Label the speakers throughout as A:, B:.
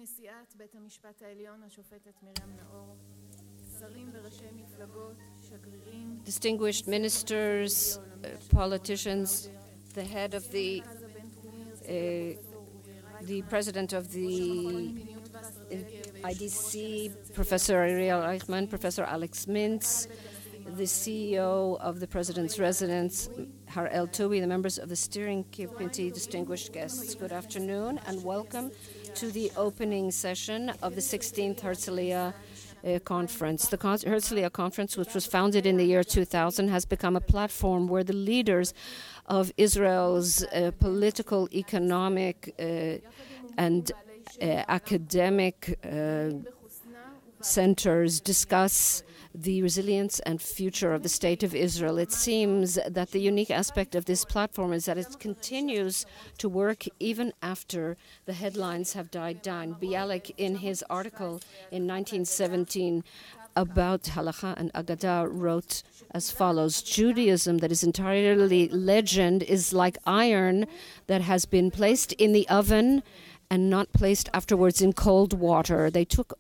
A: נשיאת בית המשפט העליון השופטת מרים נאור, שרים וראשי מפלגות, שגרירים,
B: distinguished ministers, politicians, the head of the president of the IDC, Professor Herzliya Reichman, Professor Alex Mintz, the CEO of the President's Residence, Har El Toui, the members of the steering committee, distinguished guests. Good afternoon and welcome to the opening session of the 16th Herzliya Conference. The Herzliya Conference, which was founded in the year 2000, has become a platform where the leaders of Israel's political, economic, and academic centers discuss the resilience and future of the State of Israel. It seems that the unique aspect of this platform is that it continues to work even after the headlines have died down. Bialik, in his article in 1917 about Halakha and Agadah, wrote as follows: Judaism that is entirely legend is like iron that has been placed in the oven and not placed afterwards in cold water. They took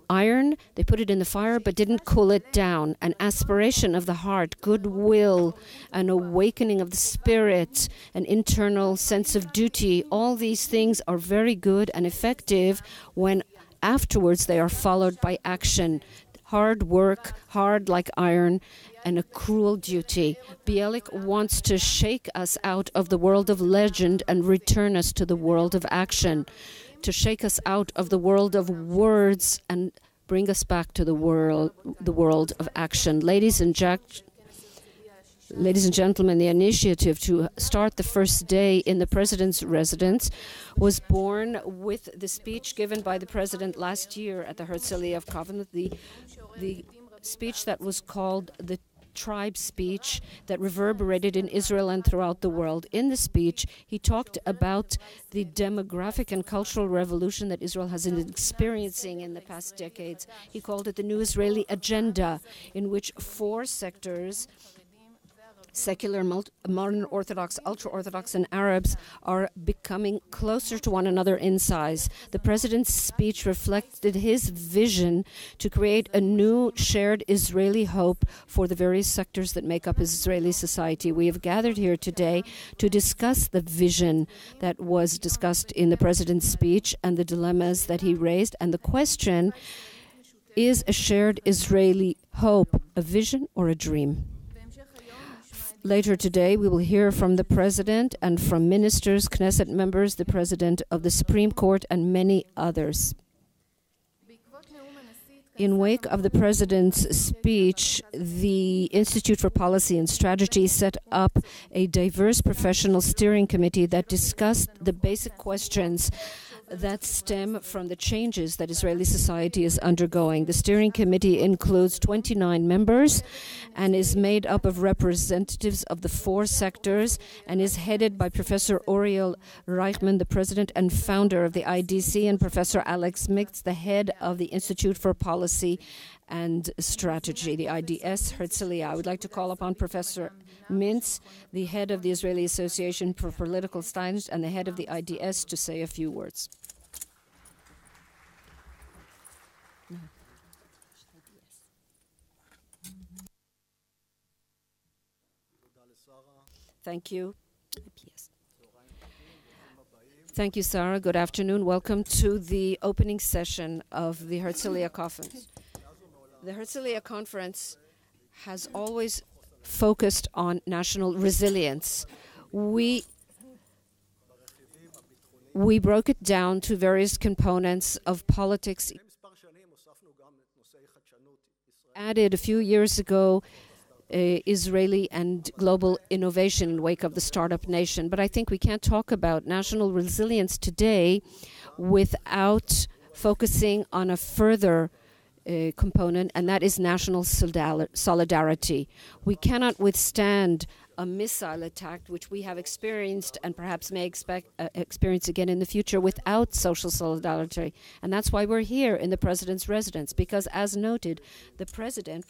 B: iron, they put it in the fire, but didn't cool it down. An aspiration of the heart, goodwill, an awakening of the spirit, an internal sense of duty, all these things are very good and effective when afterwards they are followed by action. Hard work, hard like iron, and a cruel duty. Bialik wants to shake us out of the world of legend and return us to the world of action, to shake us out of the world of words and bring us back to the world of action. Ladies and gentlemen, the initiative to start the first day in the President's Residence was born with the speech given by the President last year at the Herzliya Conference, the speech that was called the tribe speech that reverberated in Israel and throughout the world. In the speech, he talked about the demographic and cultural revolution that Israel has been experiencing in the past decades. He called it the New Israeli Agenda, in which 4 sectors, secular, modern Orthodox, ultra-Orthodox, and Arabs, are becoming closer to one another in size. The President's speech reflected his vision to create a new shared Israeli hope for the various sectors that make up Israeli society. We have gathered here today to discuss the vision that was discussed in the President's speech and the dilemmas that he raised. And the question, is a shared Israeli hope a vision or a dream? Later today, we will hear from the President and from ministers, Knesset members, the President of the Supreme Court, and many others. In wake of the President's speech, the Institute for Policy and Strategy set up a diverse professional steering committee that discussed the basic questions that stem from the changes that Israeli society is undergoing. The steering committee includes 29 members and is made up of representatives of the 4 sectors and is headed by Professor Herzliya Reichman, the president and founder of the IDC, and Professor Alex Mintz, the head of the Institute for Policy and Strategy, the IDS Herzliya. I would like to call upon Professor Mintz, the head of the Israeli Association for Political Science and the head of the IDS, to say a few words. Thank you. Thank you, Sarah. Good afternoon. Welcome to the opening session of the Herzliya Conference. The Herzliya Conference has always focused on national resilience. We broke it down to various components of politics. Added a few years ago Israeli and global innovation in wake of the startup nation. But I think we can't talk about national resilience today without focusing on a further component, and that is national solidarity. We cannot withstand a missile attack, which we have experienced and perhaps may experience again in the future, without social solidarity. And that's why we're here in the President's Residence, because as noted, the President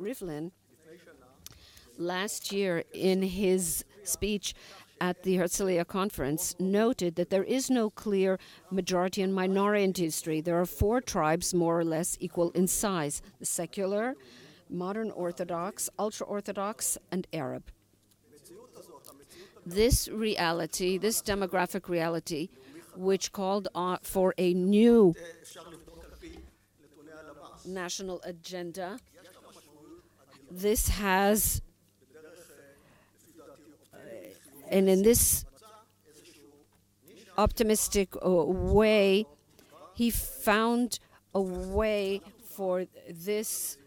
B: Rivlin, last year in his speech at the Herzliya conference noted that there is no clear majority and minority in history. There are 4 tribes more or less equal in size: the secular, modern Orthodox, ultra-Orthodox, and Arab. This reality, this demographic reality, which called for a new national agenda, this has, and in this optimistic way, he found a way for this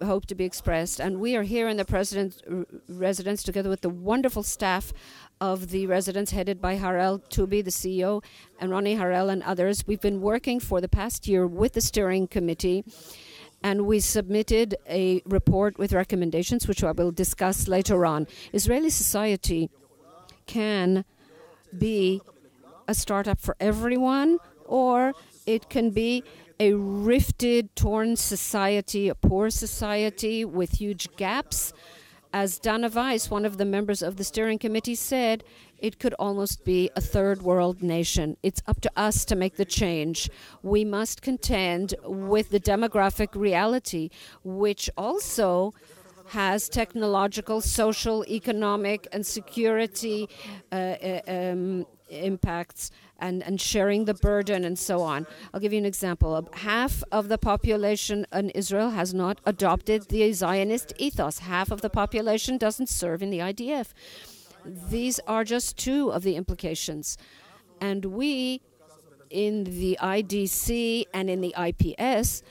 B: hope to be expressed. And we are here in the President's residence together with the wonderful staff of the residence headed by Harel Tubi, the CEO, and Ronnie Harel and others. We've been working for the past year with the steering committee, and we submitted a report with recommendations, which I will discuss later on. Israeli society can be a startup for everyone, or it can be a rifted, torn society, a poor society with huge gaps. As Dana Weiss, one of the members of the steering committee, said, it could almost be a third world nation. It's up to us to make the change. We must contend with the demographic reality, which also has technological, social, economic, and security impacts, and sharing the burden and so on. I'll give you an example. Half of the population in Israel has not adopted the Zionist ethos. Half of the population doesn't serve in the IDF. These are just 2 of the implications. And we, in the IDC and in the IPS,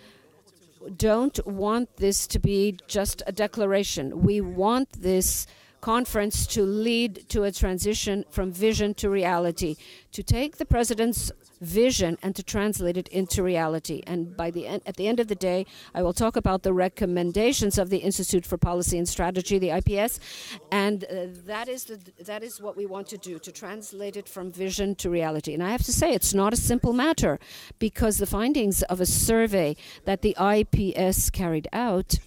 B: don't want this to be just a declaration. We want this conference to lead to a transition from vision to reality, to take the President's vision and to translate it into reality. And at the end of the day, I will talk about the recommendations of the Institute for Policy and Strategy, the IPS, and that is what we want to do, to translate it from vision to reality. And I have to say, it's not a simple matter, because the findings of a survey that the IPS carried out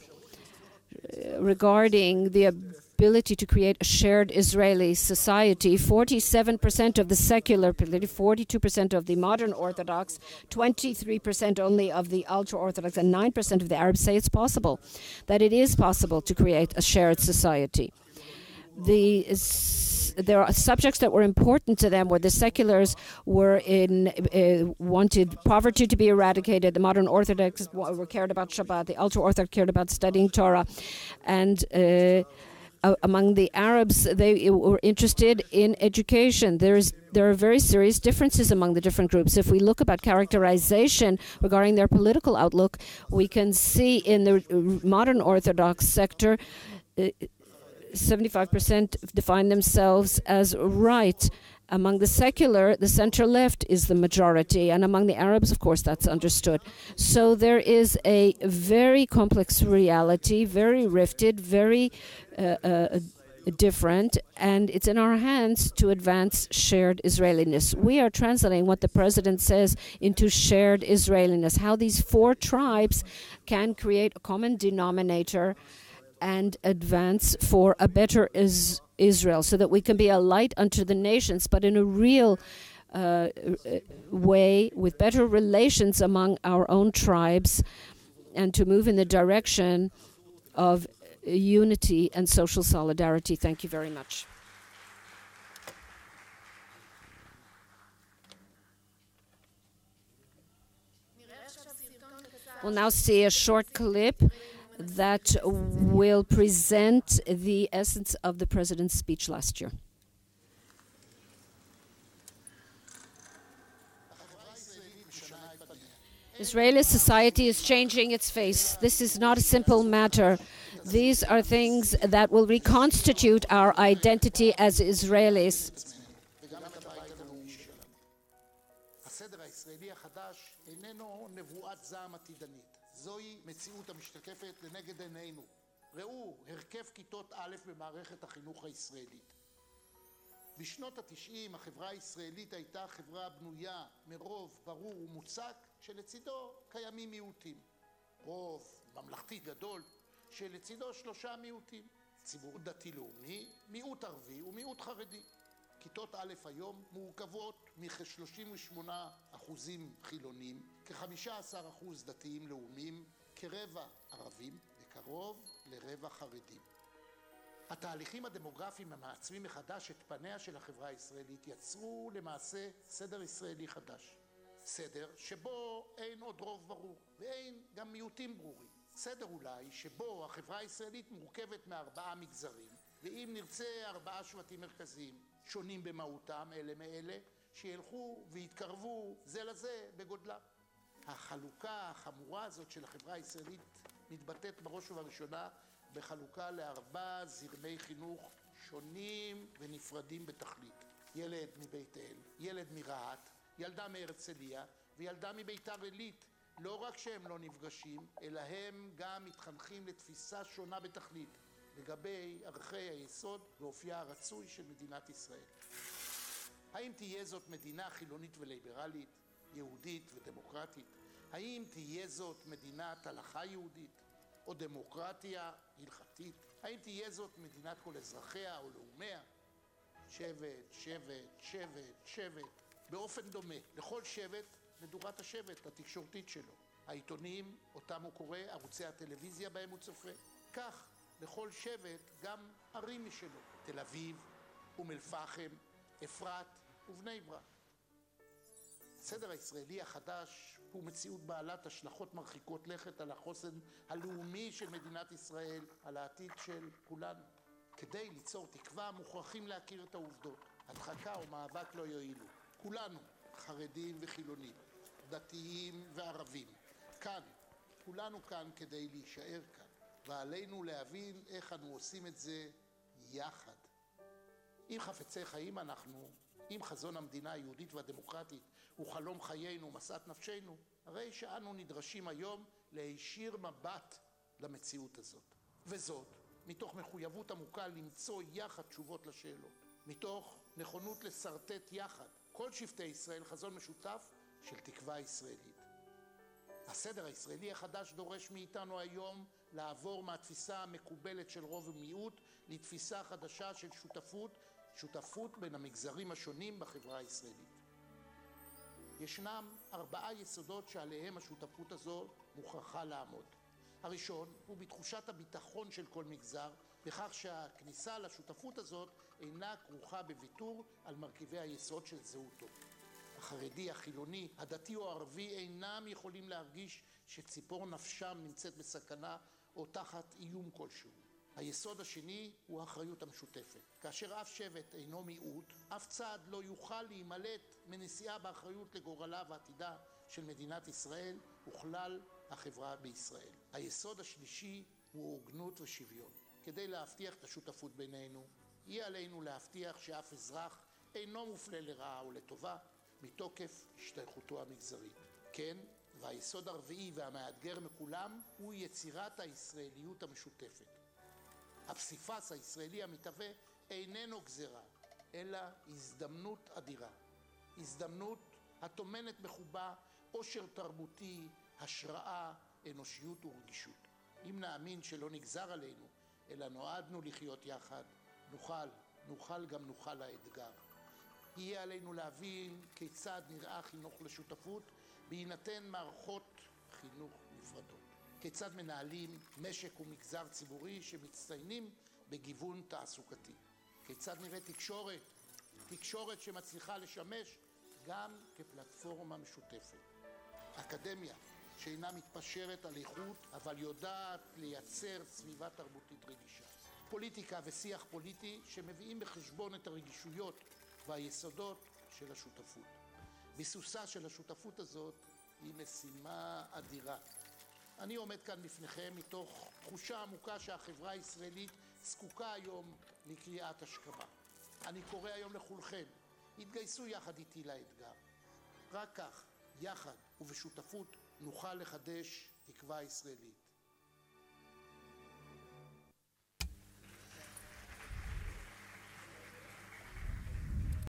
B: regarding the ability to create a shared Israeli society, 47% of the secular, 42% of the modern Orthodox, 23% only of the ultra-Orthodox, and 9% of the Arabs say it's possible, that it is possible to create a shared society. There are subjects that were important to them, where the seculars wanted poverty to be eradicated, the modern Orthodox were cared about Shabbat, the ultra-Orthodox cared about studying Torah, and among the Arabs, they were interested in education. There are very serious differences among the different groups. If we look about characterization regarding their political outlook, we can see in the modern Orthodox sector, 75% define themselves as right. Among the secular, the center-left is the majority, and among the Arabs, of course, that's understood. So there is a very complex reality, very rifted, very different, and it's in our hands to advance shared Israeliness. We are translating what the President says into shared Israeliness, how these 4 tribes can create a common denominator and advance for a better Israel, so that we can be a light unto the nations, but in a real way, with better relations among our own tribes, and to move in the direction of unity and social solidarity. Thank you very much. We'll now see a short clip that will present the essence of the President's speech last year. Israeli society is changing its face. This is not a simple matter. These are things that will reconstitute our identity as Israelis.
C: זוהי מציאות המשתקפת לנגד עינינו. ראו הרכב כיתות א' במערכת החינוך הישראלית. בשנות ה-90 החברה הישראלית הייתה חברה בנויה מרוב ברור ומוצק, שלצידו קיימים מיעוטים. רוב ממלכתי גדול, שלצידו 3 מיעוטים. ציבור דתי-לאומי, מיעוט ערבי ומיעוט חרדי. כיתות א' היום מורכבות מכ-38% חילונים, כ-15% דתיים לאומיים, כרבע ערבים וקרוב לרבע חרדים. התהליכים הדמוגרפיים המעצבים מחדש את פניה של החברה הישראלית יצרו למעשה סדר ישראלי חדש. סדר שבו אין עוד רוב ברור ואין גם מיעוטים ברורים. סדר אולי שבו החברה הישראלית מורכבת מ4 מגזרים, ואם נרצה 4 שבטים מרכזיים, שונים במהותם אלה מאלה, שילכו ויתקרבו זה לזה בגודלם. החלוקה החמורה הזאת של החברה הישראלית מתבטאת בראש ובראשונה בחלוקה ל4 זרמי חינוך שונים ונפרדים בתכלית. ילד מבית אל, ילד מרהט, ילדה מהרצליה וילדה מביתר עילית. לא רק שהם לא נפגשים, אלא הם גם מתחנכים לתפיסה שונה בתכלית לגבי ערכי היסוד ואופייה הרצוי של מדינת ישראל. האם תהיה זאת מדינה חילונית וליברלית, יהודית ודמוקרטית? האם תהיה זאת מדינת הלכה יהודית או דמוקרטיה הלכתית? האם תהיה זאת מדינת כל אזרחיה או לאומיה? שבט, שבט, שבט, שבט. באופן דומה, לכל שבט מדורת השבט התקשורתית שלו. העיתונים, אותם הוא קורא, ערוצי הטלוויזיה בהם הוא צופה. כך, לכל שבט גם ערים משלו. תל אביב, אום אל פחם, אפרת ובני ברק. הסדר הישראלי החדש הוא מציאות בעלת השלכות מרחיקות לכת על החוסן הלאומי של מדינת ישראל, על העתיד של כולנו. כדי ליצור תקווה מוכרחים להכיר את העובדות. הדחקה או מאבק לא יועילו. כולנו, חרדים וחילונים, דתיים וערבים, כאן, כולנו כאן כדי להישאר כאן, ועלינו להבין איך אנו עושים את זה יחד. אם חפצי חיים אנחנו, אם חזון המדינה היהודית והדמוקרטית הוא חלום חיינו, משאת נפשנו, הרי שאנו נדרשים היום להישיר מבט למציאות הזאת. וזאת, מתוך מחויבות עמוקה למצוא יחד תשובות לשאלות, מתוך נכונות לסרטט יחד כל שבטי ישראל חזון משותף של תקווה ישראלית. הסדר הישראלי החדש דורש מאיתנו היום לעבור מהתפיסה המקובלת של רוב ומיעוט לתפיסה חדשה של שותפות בין המגזרים השונים בחברה הישראלית. ישנם 4 יסודות שעליהם השותפות הזו מוכרחה לעמוד. הראשון הוא בתחושת הביטחון של כל מגזר, בכך שהכניסה לשותפות הזאת אינה כרוכה בוויתור על מרכיבי היסוד של זהותו. החרדי, החילוני, הדתי או הערבי אינם יכולים להרגיש שציפור נפשם נמצאת בסכנה או תחת איום כלשהו. היסוד השני הוא האחריות המשותפת. כאשר אף שבט אינו מיעוט, אף צד לא יוכל להימלט מנשיאה באחריות לגורלה ועתידה של מדינת ישראל וכלל החברה בישראל. היסוד השלישי הוא הוגנות ושוויון. כדי להבטיח את השותפות בינינו, יהיה עלינו להבטיח שאף אזרח אינו מופלה לרעה או לטובה מתוקף השתייכותו המגזרית. כן, והיסוד הרביעי והמאתגר מכולם הוא יצירת הישראליות המשותפת. הפסיפס הישראלי המתהווה איננו גזרה, אלא הזדמנות אדירה. הזדמנות הטומנת בחובה עושר תרבותי, השראה, אנושיות ורגישות. אם נאמין שלא נגזר עלינו, אלא נועדנו לחיות יחד, נוכל האתגר. יהיה עלינו להבין כיצד נראה חינוך לשותפות בהינתן מערכות חינוך נפרדות. כיצד מנהלים משק ומגזר ציבורי שמצטיינים בגיוון תעסוקתי. כיצד נראה תקשורת שמצליחה לשמש גם כפלטפורמה משותפת. אקדמיה שאינה מתפשרת על איכות, אבל יודעת לייצר סביבה תרבותית רגישה. פוליטיקה ושיח פוליטי שמביאים בחשבון את הרגישויות והיסודות של השותפות. ביסוסה של השותפות הזאת היא משימה אדירה. אני עומד כאן בפניכם מתוך תחושה עמוקה שהחברה הישראלית זקוקה היום לקריאת השכמה. אני קורא היום לכולכם, התגייסו יחד איתי לאתגר. רק כך, יחד ובשותפות, נוכל לחדש תקווה ישראלית.